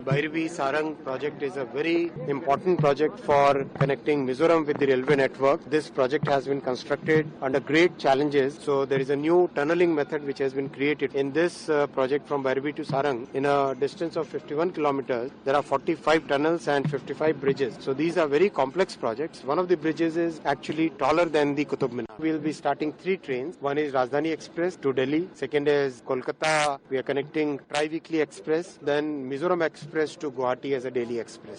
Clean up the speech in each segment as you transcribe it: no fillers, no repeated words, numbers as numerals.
Bhairavi Sarang project is a very important project for connecting Mizoram with the railway network. This project has been constructed under great challenges. So there is a new tunneling method which has been created in this project from Bhairavi to Sarang. In a distance of 51 kilometers, there are 45 tunnels and 55 bridges. So these are very complex projects. One of the bridges is actually taller than the Qutub Minar. We will be starting 3 trains. One is Rajdhani Express to Delhi. Second is Kolkata. We are connecting Tri-Weekly Express. Then Mizoram Express to Guwahati as a daily express.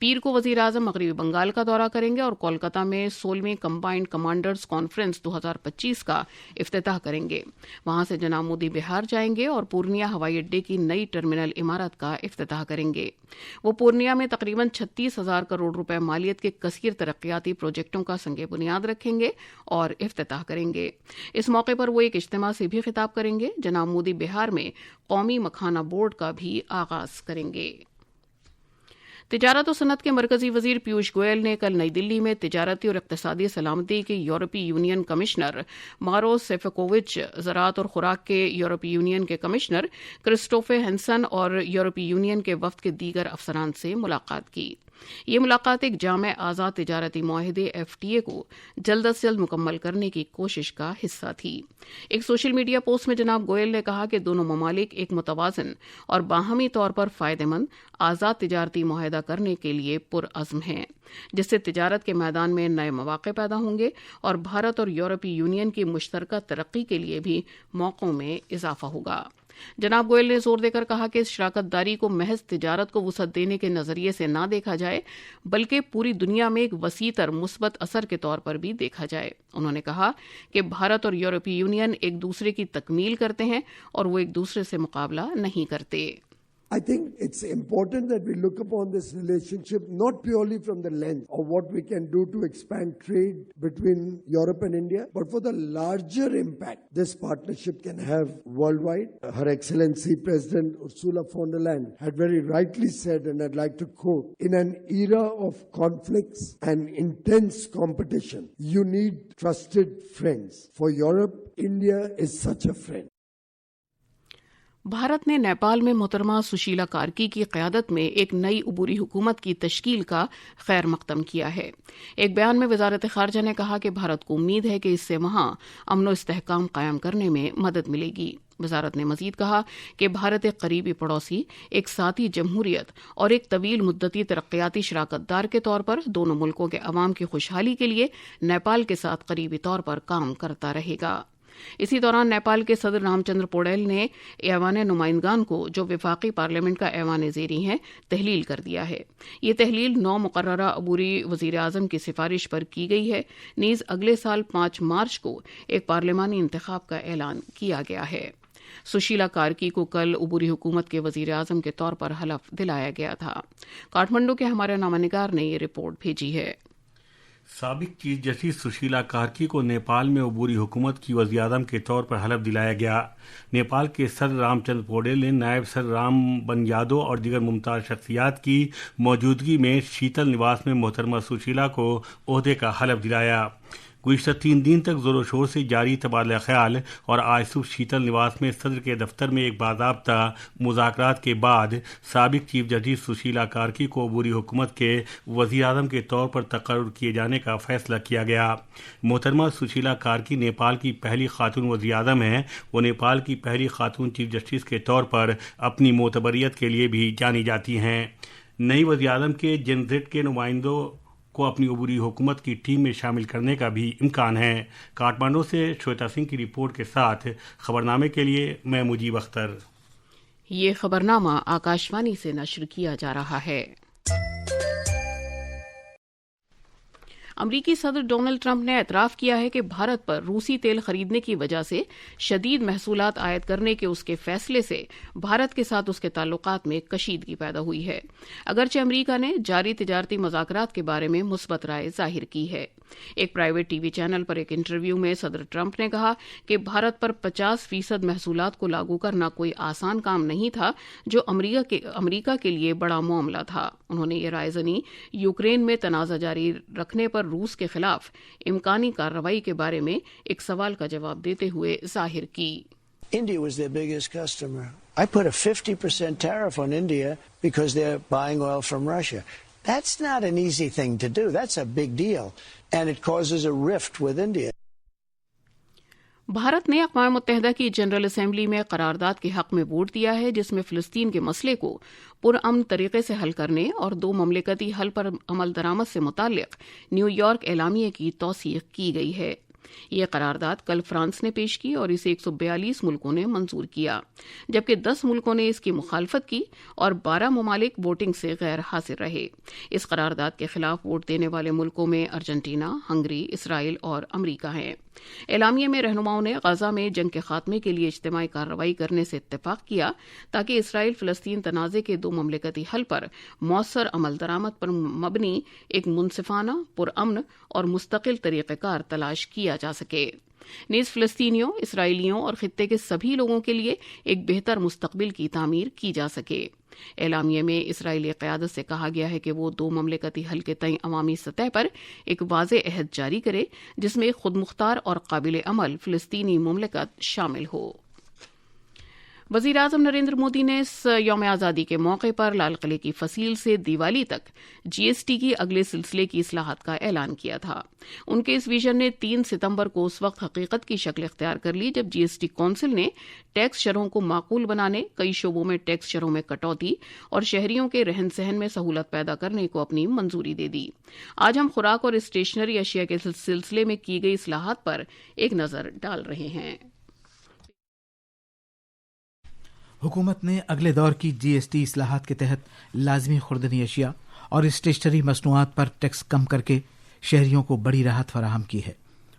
پیر کو وزیر اعظم مغربی بنگال کا دورہ کریں گے اور کولکاتہ میں 16ویں combined commanders conference 2025 کا افتتاح کریں گے. وہاں سے جناب مودی بہار جائیں گے اور پورنیہ ہوائی اڈے کی نئی ٹرمینل عمارت کا افتتاح کریں گے. وہ پورنیہ میں تقریباً 36,000 کروڑ روپے مالیت کے کثیر ترقیاتی پروجیکٹوں کا سنگ بنیاد رکھیں گے اور افتتاح کریں گے. اس موقع پر وہ ایک اجتماع سے بھی خطاب کریں گے. جناب مودی بہار میں قومی مکھانا بورڈ کا بھی آغاز کریں گے. تجارت و صنعت کے مرکزی وزیر پیوش گوئل نے کل نئی دلی میں تجارتی اور اقتصادی سلامتی کے یورپی یونین کمشنر ماروس سیفکووچ، زراعت اور خوراک کے یورپی یونین کے کمشنر کرسٹوفے ہینسن اور یورپی یونین کے وفد کے دیگر افسران سے ملاقات کی. یہ ملاقات ایک جامع آزاد تجارتی معاہدے FTA کو جلد از جلد مکمل کرنے کی کوشش کا حصہ تھی. ایک سوشل میڈیا پوسٹ میں جناب گوئل نے کہا کہ دونوں ممالک ایک متوازن اور باہمی طور پر فائدہ مند آزاد تجارتی معاہدہ کرنے کے لیے پرعزم ہیں، جس سے تجارت کے میدان میں نئے مواقع پیدا ہوں گے اور بھارت اور یورپی یونین کی مشترکہ ترقی کے لیے بھی موقعوں میں اضافہ ہوگا. جناب گوئل نے زور دے کر کہا کہ اس شراکت داری کو محض تجارت کو وسعت دینے کے نظریے سے نہ دیکھا جائے بلکہ پوری دنیا میں ایک وسیع تر مثبت اثر کے طور پر بھی دیکھا جائے. انہوں نے کہا کہ بھارت اور یورپی یونین ایک دوسرے کی تکمیل کرتے ہیں اور وہ ایک دوسرے سے مقابلہ نہیں کرتے. I think it's important that we look upon this relationship not purely from the lens of what we can do to expand trade between Europe and India, but for the larger impact this partnership can have worldwide. Her Excellency President Ursula von der Leyen had very rightly said, and I'd like to quote, "In an era of conflicts and intense competition, you need trusted friends. For Europe, India is such a friend." Bharat نے نیپال میں محترمہ سشیلا کارکی کی قیادت میں ایک نئی عبوری حکومت کی تشکیل کا خیر مقدم کیا ہے. ایک بیان میں وزارت خارجہ نے کہا کہ بھارت کو امید ہے کہ اس سے وہاں امن و استحکام قائم کرنے میں مدد ملے گی. وزارت نے مزید کہا کہ بھارت ایک قریبی پڑوسی، ایک ساتھی جمہوریت اور ایک طویل مدتی ترقیاتی شراکت دار کے طور پر دونوں ملکوں کے عوام کی خوشحالی کے لیے نیپال کے ساتھ قریبی طور پر کام کرتا رہے گا. اسی دوران نیپال کے صدر رام چندر پوڈیل نے ایوان نمائندگان کو، جو وفاقی پارلیمنٹ کا ایوان زیری ہیں، تحلیل کر دیا ہے. یہ تحلیل 9 مقررہ عبوری وزیر اعظم کی سفارش پر کی گئی ہے. نیز اگلے سال 5 مارچ کو ایک پارلیمانی انتخاب کا اعلان کیا گیا ہے. سشیلا کارکی کو کل عبوری حکومت کے وزیر اعظم کے طور پر حلف دلایا گیا تھا. کاٹھمنڈو کے ہمارے نامہ نگار نے یہ رپورٹ بھیجی ہے. سابق چیف جسٹس سشیلا کارکی کو نیپال میں عبوری حکومت کی وزیر اعظم کے طور پر حلف دلایا گیا. نیپال کے صدر رام چندر پوڈیل نے نائب صدر رام بن یادو اور دیگر ممتاز شخصیات کی موجودگی میں شیتل نواس میں محترمہ سشیلا کو عہدے کا حلف دلایا. گزشتہ 3 دن تک زور و شور سے جاری تبادلہ خیال اور آج صبح شیتل نواس میں صدر کے دفتر میں ایک باضابطہ مذاکرات کے بعد سابق چیف جسٹس سشیلا کارکی کو عبوری حکومت کے وزیر اعظم کے طور پر تقرر کیے جانے کا فیصلہ کیا گیا. محترمہ سشیلا کارکی نیپال کی پہلی خاتون وزیر اعظم ہیں. وہ نیپال کی پہلی خاتون چیف جسٹس کے طور پر اپنی معتبریت کے لیے بھی جانی جاتی ہیں. نئی وزیر اعظم کے جن زیڈ کے نمائندوں کو اپنی عبوری حکومت کی ٹیم میں شامل کرنے کا بھی امکان ہے. کاٹمانڈو سے شویتا سنگھ کی رپورٹ کے ساتھ خبرنامے کے لیے میں مجیب اختر. یہ خبرنامہ آکاشوانی سے نشر کیا جا رہا ہے. امریکی صدر ڈونلڈ ٹرمپ نے اعتراف کیا ہے کہ بھارت پر روسی تیل خریدنے کی وجہ سے شدید محصولات عائد کرنے کے اس کے فیصلے سے بھارت کے ساتھ اس کے تعلقات میں کشیدگی پیدا ہوئی ہے. اگرچہ امریکہ نے جاری تجارتی مذاکرات کے بارے میں مثبت رائے ظاہر کی ہے. ایک پرائیویٹ ٹی وی چینل پر ایک انٹرویو میں صدر ٹرمپ نے کہا کہ بھارت پر 50% محصولات کو لاگو کرنا کوئی آسان کام نہیں تھا، جو امریکہ کے لیے بڑا معاملہ تھا. انہوں نے یہ رائے زنی یوکرین میں تنازع جاری رکھنے پر روس کے خلاف امکانی کارروائی کے بارے میں ایک سوال کا جواب دیتے ہوئے ظاہر کی. India was their biggest customer. I put a 50% tariff on India because they're buying oil from Russia. That's not an easy thing to do. That's a big deal. And it causes a rift with India. Bharat نے اقوام متحدہ کی general assembly میں قرارداد کے حق میں vote دیا ہے، جس میں فلسطین کے مسئلے کو پرامن طریقے سے حل کرنے اور 2 مملکتی حل پر عمل درآمد سے متعلق نیو یارک اعلامیے کی توثیق کی گئی ہے. یہ قرارداد کل فرانس نے پیش کی اور اسے 142 ملکوں نے منظور کیا، جبکہ 10 ملکوں نے اس کی مخالفت کی اور 12 ممالک ووٹنگ سے غیر حاضر رہے۔ اس قرارداد کے خلاف ووٹ دینے والے ملکوں میں ارجنٹینا، ہنگری، اسرائیل اور امریکہ ہیں۔ اعلامیے میں رہنماؤں نے غزہ میں جنگ کے خاتمے کے لیے اجتماعی کارروائی کرنے سے اتفاق کیا تاکہ اسرائیل فلسطین تنازع کے 2 مملکتی حل پر مؤثر عمل درآمد پر مبنی ایک منصفانہ، پرامن اور مستقل طریقہ کار تلاش کیا جا سکے۔ نیز فلسطینیوں، اسرائیلیوں اور خطے کے سبھی لوگوں کے لیے ایک بہتر مستقبل کی تعمیر کی جا سکے۔ اعلامیے میں اسرائیلی قیادت سے کہا گیا ہے کہ وہ 2 مملکتی حل کے تئیں عوامی سطح پر ایک واضح عہد جاری کرے جس میں خود مختار اور قابل عمل فلسطینی مملکت شامل ہو۔ وزیر اعظم نریندر مودی نے اس یوم آزادی کے موقع پر لال قلعے کی فصیل سے دیوالی تک جی ایس ٹی کی اگلے سلسلے کی اصلاحات کا اعلان کیا تھا۔ ان کے اس ویژن نے 3 ستمبر کو اس وقت حقیقت کی شکل اختیار کر لی جب جی ایس ٹی کونسل نے ٹیکس شرحوں کو معقول بنانے، کئی شعبوں میں ٹیکس شرحوں میں کٹوتی اور شہریوں کے رہن سہن میں سہولت پیدا کرنے کو اپنی منظوری دے دی۔ آج ہم خوراک اور اسٹیشنری اشیاء کے سلسلے میں کی گئی اصلاحات پر ایک نظر ڈال رہے ہیں۔ حکومت نے اگلے دور کی جی ایس ٹی اصلاحات کے تحت لازمی خوردنی اشیاء اور اسٹیشنری مصنوعات پر ٹیکس کم کر کے شہریوں کو بڑی راحت فراہم کی ہے۔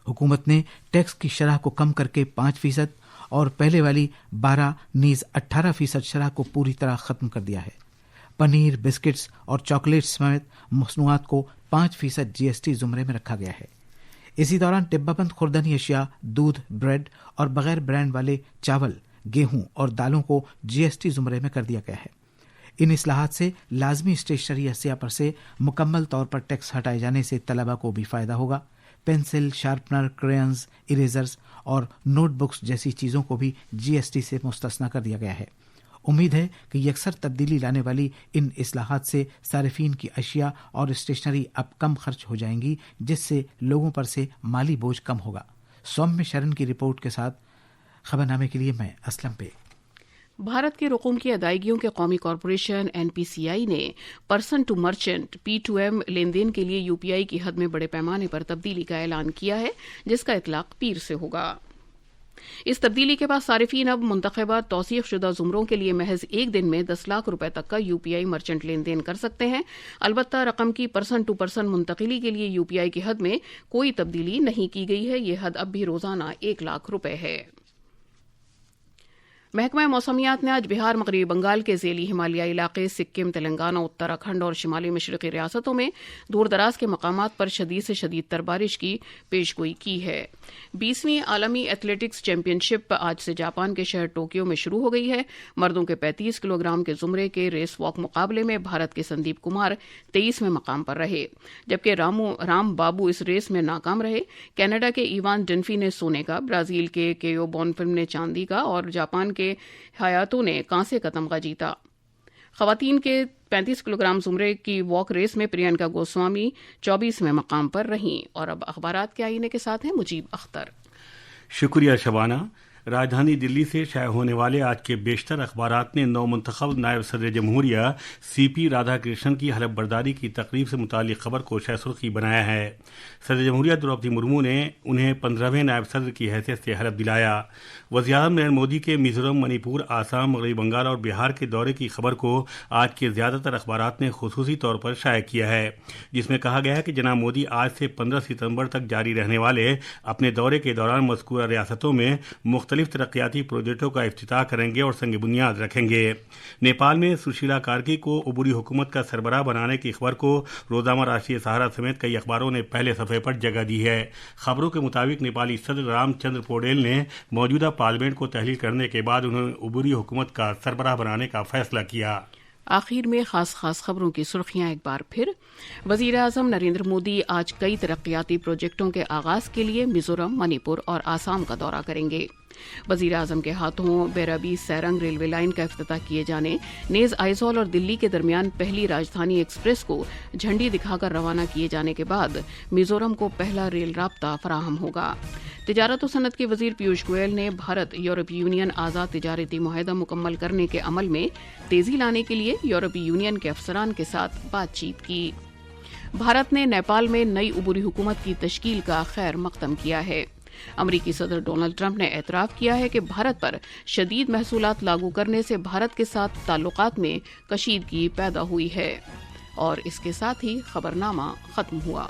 حکومت نے ٹیکس کی شرح کو کم کر کے 5% اور پہلے والی 12 نیز 18% شرح کو پوری طرح ختم کر دیا ہے۔ پنیر، بسکٹس اور چاکلیٹس سمیت مصنوعات کو 5% جی ایس ٹی زمرے میں رکھا گیا ہے۔ اسی دوران ڈبہ بند خوردنی اشیاء، دودھ، بریڈ اور بغیر برانڈ والے چاول، گیہوں اور دالوں کو جی ایس ٹی زمرے میں کر دیا گیا ہے۔ ان اصلاحات سے لازمی اسٹیشنری اشیاء پر سے مکمل طور پر ٹیکس ہٹائے جانے سے طلبہ کو بھی فائدہ ہوگا۔ پینسل، شارپنر، کریئنز، اریزرز اور نوٹ بکس جیسی چیزوں کو بھی جی ایس ٹی سے مستثنیٰ کر دیا گیا ہے۔ امید ہے کہ یکسر تبدیلی لانے والی ان اصلاحات سے صارفین کی اشیاء اور اسٹیشنری اب کم خرچ ہو جائیں گی، جس سے لوگوں پر سے مالی بوجھ کم ہوگا۔ سوم شرن کی رپورٹ کے ساتھ خبرنامے کے لیے میں اسلم پہ۔ بھارت کے رقوم کی ادائیگیوں کے قومی کارپوریشن این پی سی آئی نے پرسن ٹو مرچنٹ P2M لین دین کے لیے یو پی آئی کی حد میں بڑے پیمانے پر تبدیلی کا اعلان کیا ہے، جس کا اطلاق پیر سے ہوگا۔ اس تبدیلی کے بعد صارفین اب منتخبہ توثیق شدہ زمروں کے لیے محض ایک دن میں 10 لاکھ روپے تک کا یو پی آئی مرچنٹ لین دین کر سکتے ہیں۔ البتہ رقم کی پرسن ٹو پرسن منتقلی کے لیے یو پی آئی کی حد میں کوئی تبدیلی نہیں کی گئی ہے۔ یہ حد اب بھی روزانہ 1 لاکھ روپے ہے۔ محکمہ موسمیات نے آج بہار، مغربی بنگال کے ذیلی ہمالیائی علاقے، سکم، تلنگانہ، اتراکھنڈ اور شمالی مشرقی ریاستوں میں دور دراز کے مقامات پر شدید سے شدید تر بارش کی پیشگوئی کی ہے۔ 20ویں عالمی ایتھلیٹکس چیمپئن شپ آج سے جاپان کے شہر ٹوکیو میں شروع ہو گئی ہے۔ مردوں کے 35 کلو گرام کے زمرے کے ریس واک مقابلے میں بھارت کے سندیپ کمار 23ویں مقام پر رہے، جبکہ رام بابو اس ریس میں ناکام رہے۔ کینیڈا کے ایوان ڈنفی نے سونے کا، برازیل کے کیو بونفم نے چاندی کا اور جاپان کے ہیاتو نے کانسے کا تمغہ جیتا۔ خواتین کے 35 کلو گرام زمرے کی واک ریس میں پرینکا گوسوامی 24ویں مقام پر رہیں۔ اور اب اخبارات کے آئینے کے ساتھ ہیں مجیب اختر۔ شکریہ شبانہ۔ راجدھانی دلی سے شائع ہونے والے آج کے بیشتر اخبارات نے نو منتخب نائب صدر جمہوریہ سی پی رادھا کرشنن کی حلف برداری کی تقریب سے متعلق خبر کو شہ سرخی بنایا ہے۔ صدر جمہوریہ دروپدی مرمو نے انہیں 15ویں نائب صدر کی حیثیت سے حلف دلایا۔ وزیر اعظم نریندر مودی کے میزورم، منی پور، آسام، مغربی بنگال اور بہار کے دورے کی خبر کو آج کے زیادہ تر اخبارات نے خصوصی طور پر شائع کیا ہے، جس میں کہا گیا ہے کہ جناب مودی آج سے 15 ستمبر تک جاری رہنے والے اپنے دورے کے دوران مذکورہ ریاستوں میں مختلف ترقیاتی پروجیکٹوں کا افتتاح کریں گے اور سنگ بنیاد رکھیں گے۔ نیپال میں سشیلا کارکی کو عبوری حکومت کا سربراہ بنانے کی خبر کو روزنامہ راشٹریہ سہارا سمیت کئی اخباروں نے پہلے صفحے پر جگہ دی ہے۔ خبروں کے مطابق نیپالی صدر رام چندر پوڈیل نے موجودہ پارلیمنٹ کو تحلیل کرنے کے بعد انہیں عبوری حکومت کا سربراہ بنانے کا فیصلہ کیا۔ آخر میں خاص خبروں کی سرخیاں ایک بار پھر۔ وزیر اعظم نریندر مودی آج کئی ترقیاتی پروجیکٹوں کے آغاز کے لیے میزورم، منی پور اور آسام کا دورہ کریں گے۔ وزیر اعظم کے ہاتھوں بیرابی سیرنگ ریلوے لائن کا افتتاح کیے جانے، نیز آئیزول اور دلی کے درمیان پہلی راجدھانی ایکسپریس کو جھنڈی دکھا کر روانہ کیے جانے کے بعد میزورم کو پہلا ریل رابطہ فراہم ہوگا۔ تجارت و صنعت کے وزیر پیوش گوئل نے بھارت یورپی یونین آزاد تجارتی معاہدہ مکمل کرنے کے عمل میں تیزی لانے کے لیے یورپی یونین کے افسران کے ساتھ بات چیت کی۔ بھارت نے نیپال میں نئی عبوری حکومت کی تشکیل کا خیر مقدم کیا ہے۔ امریکی صدر ڈونلڈ ٹرمپ نے اعتراف کیا ہے کہ بھارت پر شدید محصولات لاگو کرنے سے بھارت کے ساتھ تعلقات میں کشیدگی پیدا ہوئی ہے۔ اور اس کے ساتھ ہی خبرنامہ ختم ہوا۔